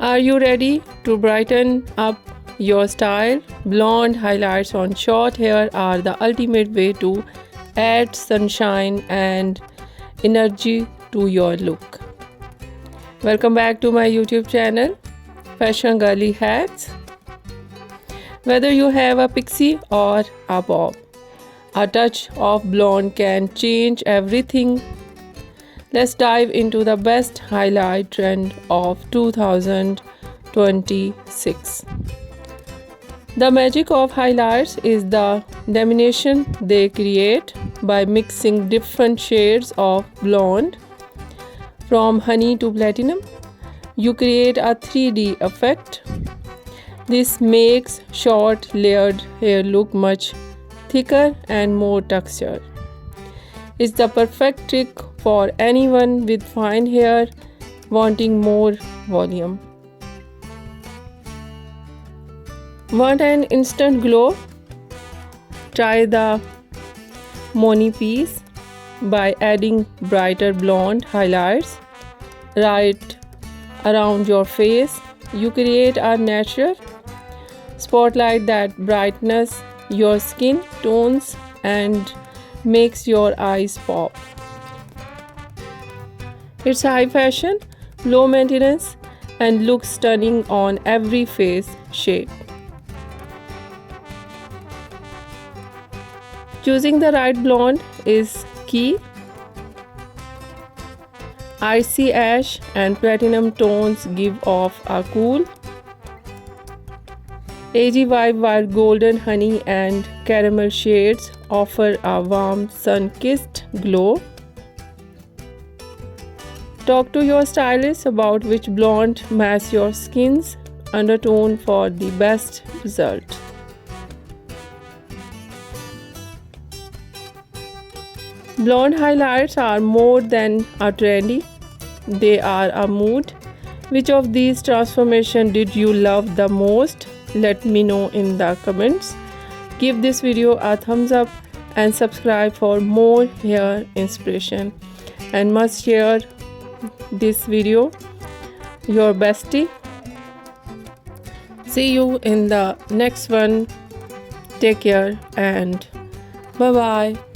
Are you ready to brighten up your style? Blonde highlights on short hair are the ultimate way to add sunshine and energy to your look. Welcome back to my YouTube channel, Fashion Girly Hacks. Whether you have a pixie or a bob, a touch of blonde can change everything. Let's dive into the best highlight trend of 2026. The magic of highlights is the domination they create by mixing different shades of blonde. From honey to platinum, you create a 3D effect. This makes short layered hair look much thicker and more textured. It's the perfect trick for anyone with fine hair wanting more volume. Want an instant glow? Try the Money piece by adding brighter blonde highlights right around your face. You create a natural spotlight that brightens your skin tones and makes your eyes pop. It's high fashion, low maintenance, and looks stunning on every face shape. Choosing the right blonde is key. Icy ash and platinum tones give off a cool, agey vibe, while golden honey and caramel shades offer a warm, sun-kissed glow. Talk to your stylist about which blonde matches your skin's undertone for the best result. Blonde highlights are more than a trendy, they are a mood. Which of these transformations did you love the most? Let me know in the comments. Give this video a thumbs up and subscribe for more hair inspiration. And must share this video your bestie. See you in the next one. Take care and bye bye.